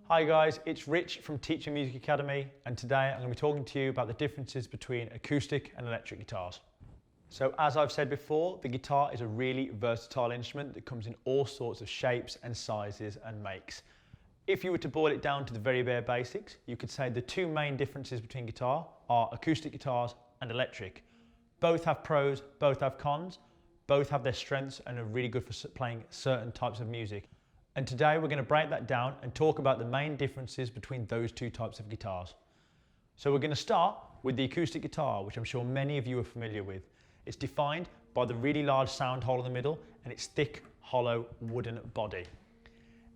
Hi guys, it's Rich from Teaching Music Academy, and today I'm going to be talking to you about the differences between acoustic and electric guitars. So as I've said before, the guitar is a really versatile instrument that comes in all sorts of shapes and sizes and makes. If you were to boil it down to the very bare basics, you could say the two main differences between guitar are acoustic guitars and electric. Both have pros, both have cons, both have their strengths and are really good for playing certain types of music. And today we're going to break that down and talk about the main differences between those two types of guitars. So we're going to start with the acoustic guitar, which I'm sure many of you are familiar with. It's defined by the really large sound hole in the middle and its thick, hollow wooden body.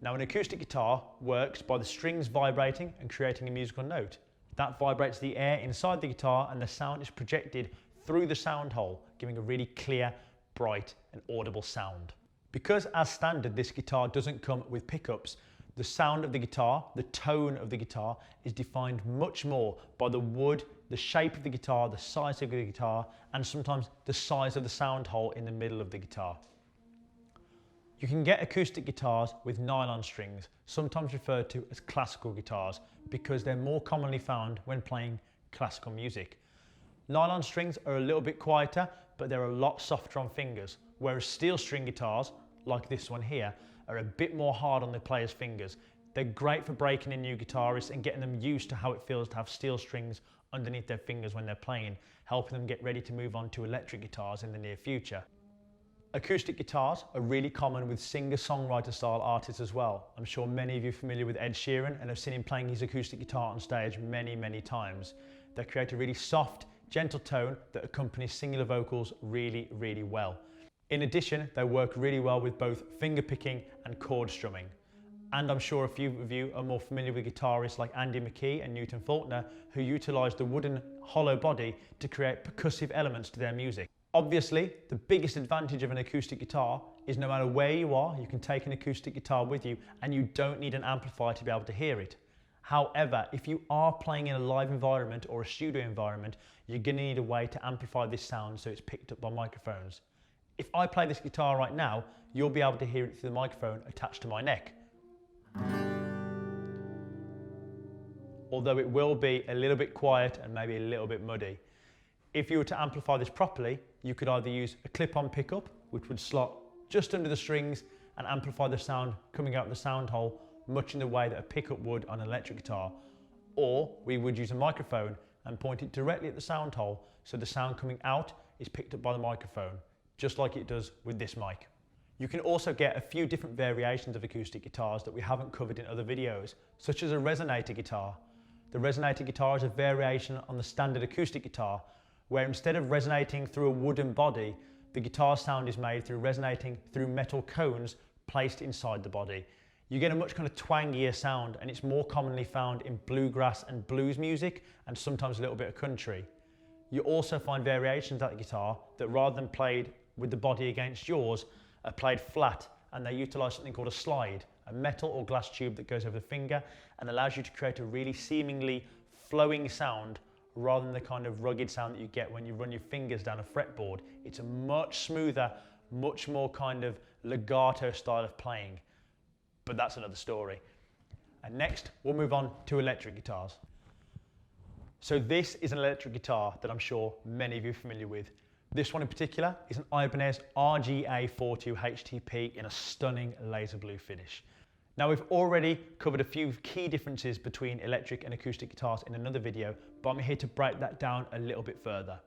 Now an acoustic guitar works by the strings vibrating and creating a musical note. That vibrates the air inside the guitar and the sound is projected through the sound hole, giving a really clear, bright and audible sound. Because as standard this guitar doesn't come with pickups, the sound of the guitar, the tone of the guitar is defined much more by the wood, the shape of the guitar, the size of the guitar and sometimes the size of the sound hole in the middle of the guitar. You can get acoustic guitars with nylon strings, sometimes referred to as classical guitars, because they're more commonly found when playing classical music. Nylon strings are a little bit quieter, but they're a lot softer on fingers, whereas steel string guitars, like this one here, are a bit more hard on the player's fingers. They're great for breaking in new guitarists and getting them used to how it feels to have steel strings underneath their fingers when they're playing, helping them get ready to move on to electric guitars in the near future. Acoustic guitars are really common with singer-songwriter style artists as well. I'm sure many of you are familiar with Ed Sheeran and have seen him playing his acoustic guitar on stage many times. They create a really soft, gentle tone that accompanies singular vocals really well. In addition, they work really well with both finger picking and chord strumming. And I'm sure a few of you are more familiar with guitarists like Andy McKee and Newton Faulkner, who utilise the wooden hollow body to create percussive elements to their music. Obviously, the biggest advantage of an acoustic guitar is no matter where you are, you can take an acoustic guitar with you and you don't need an amplifier to be able to hear it. However, if you are playing in a live environment or a studio environment, you're going to need a way to amplify this sound so it's picked up by microphones. If I play this guitar right now, you'll be able to hear it through the microphone attached to my neck. Although it will be a little bit quiet and maybe a little bit muddy. If you were to amplify this properly, you could either use a clip-on pickup, which would slot just under the strings and amplify the sound coming out of the sound hole, much in the way that a pickup would on an electric guitar, or we would use a microphone and point it directly at the sound hole so the sound coming out is picked up by the microphone, just like it does with this mic. You can also get a few different variations of acoustic guitars that we haven't covered in other videos, such as a resonator guitar. The resonator guitar is a variation on the standard acoustic guitar, where instead of resonating through a wooden body, the guitar sound is made through resonating through metal cones placed inside the body. You get a much kind of twangier sound, and it's more commonly found in bluegrass and blues music and sometimes a little bit of country. You also find variations of that guitar that rather than played with the body against yours are played flat, and they utilise something called a slide, a metal or glass tube that goes over the finger and allows you to create a really seemingly flowing sound rather than the kind of rugged sound that you get when you run your fingers down a fretboard. It's a much smoother, much more kind of legato style of playing, but that's another story. And next we'll move on to electric guitars. So this is an electric guitar that I'm sure many of you are familiar with. This one in particular is an Ibanez RGA42 HTP in a stunning laser blue finish. Now we've already covered a few key differences between electric and acoustic guitars in another video, but I'm here to break that down a little bit further.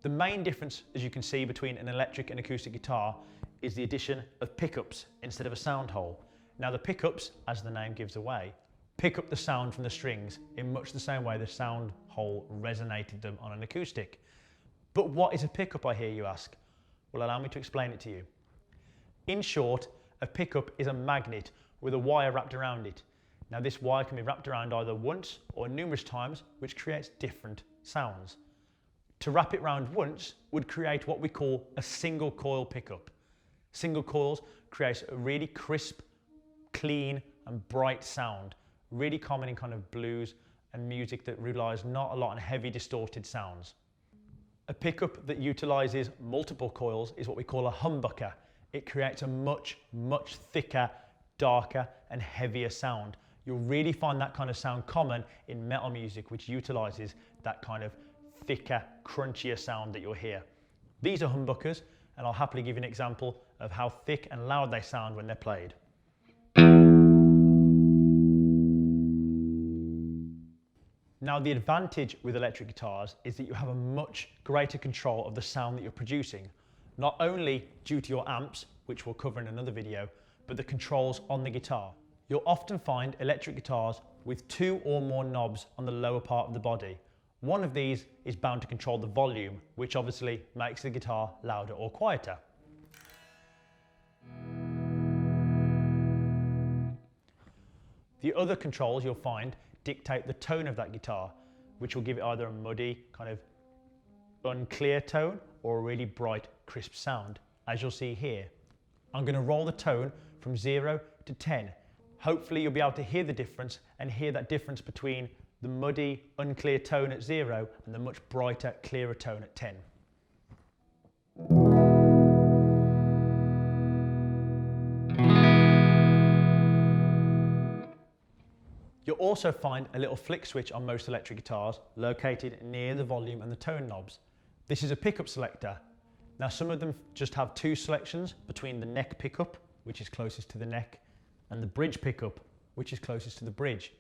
The main difference, as you can see, between an electric and acoustic guitar is the addition of pickups instead of a sound hole. Now the pickups, as the name gives away, pick up the sound from the strings in much the same way the sound hole resonated them on an acoustic. But what is a pickup, I hear you ask? Well, allow me to explain it to you. In short, a pickup is a magnet with a wire wrapped around it. Now this wire can be wrapped around either once or numerous times, which creates different sounds. To wrap it round once would create what we call a single coil pickup. Single coils create a really crisp, clean and bright sound, really common in kind of blues and music that relies not a lot on heavy distorted sounds. A pickup that utilises multiple coils is what we call a humbucker. It creates a much thicker, darker and heavier sound, You'll really find that kind of sound common in metal music, which utilizes that kind of thicker, crunchier sound that you'll hear. These are humbuckers, and I'll happily give you an example of how thick and loud they sound when they're played. Now, the advantage with electric guitars is that you have a much greater control of the sound that you're producing, not only due to your amps, which we'll cover in another video, but the controls on the guitar. You'll often find electric guitars with 2 or more knobs on the lower part of the body. One of these is bound to control the volume, which obviously makes the guitar louder or quieter. The other controls you'll find dictate the tone of that guitar, which will give it either a muddy, kind of unclear tone or a really bright, crisp sound, as you'll see here. I'm going to roll the tone from 0 to 10. Hopefully you'll be able to hear the difference and hear that difference between the muddy, unclear tone at 0 and the much brighter, clearer tone at 10. You'll also find a little flick switch on most electric guitars located near the volume and the tone knobs. This is a pickup selector. Now, some of them just have 2 selections between the neck pickup, which is closest to the neck, and the bridge pickup, which is closest to the bridge.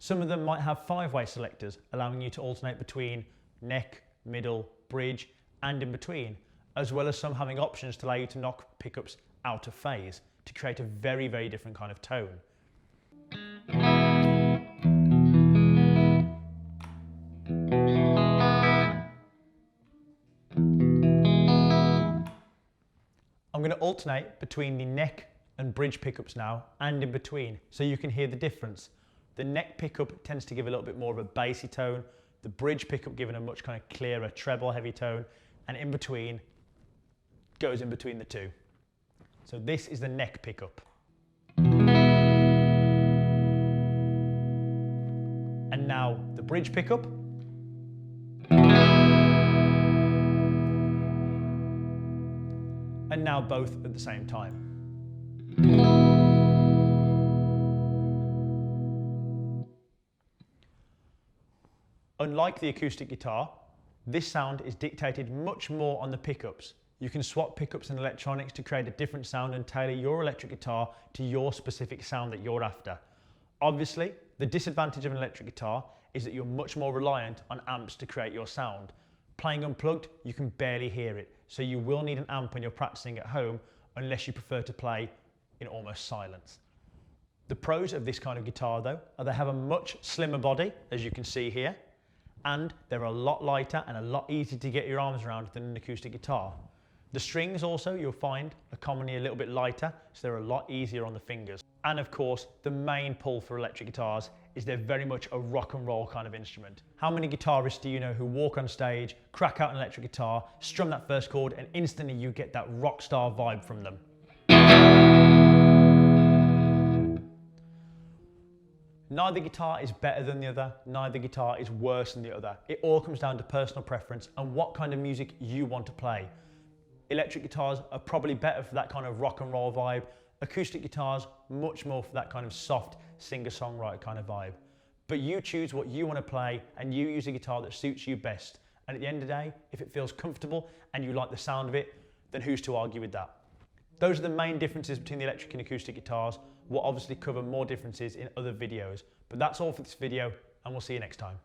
Some of them might have 5-way selectors, allowing you to alternate between neck, middle, bridge, and in between, as well as some having options to allow you to knock pickups out of phase to create a very, very different kind of tone. I'm going to alternate between the neck and bridge pickups now, and in between, so you can hear the difference. The neck pickup tends to give a little bit more of a bassy tone, the bridge pickup giving a much kind of clearer treble heavy tone, and in between goes in between the two. So this is the neck pickup. And now the bridge pickup. And now both at the same time. Unlike the acoustic guitar, this sound is dictated much more on the pickups. You can swap pickups and electronics to create a different sound and tailor your electric guitar to your specific sound that you're after. Obviously, the disadvantage of an electric guitar is that you're much more reliant on amps to create your sound. Playing unplugged, you can barely hear it, so you will need an amp when you're practicing at home unless you prefer to play in almost silence. The pros of this kind of guitar though are they have a much slimmer body, as you can see here, and they're a lot lighter and a lot easier to get your arms around than an acoustic guitar. The strings also you'll find are commonly a little bit lighter, so they're a lot easier on the fingers. And of course, the main pull for electric guitars is they're very much a rock and roll kind of instrument. How many guitarists do you know who walk on stage, crack out an electric guitar, strum that first chord, and instantly you get that rock star vibe from them? Neither guitar is better than the other, neither guitar is worse than the other. It all comes down to personal preference and what kind of music you want to play. Electric guitars are probably better for that kind of rock and roll vibe. Acoustic guitars, much more for that kind of soft singer-songwriter kind of vibe. But you choose what you want to play and you use a guitar that suits you best. And at the end of the day, if it feels comfortable and you like the sound of it, then who's to argue with that? Those are the main differences between the electric and acoustic guitars. We'll obviously cover more differences in other videos. But that's all for this video, and we'll see you next time.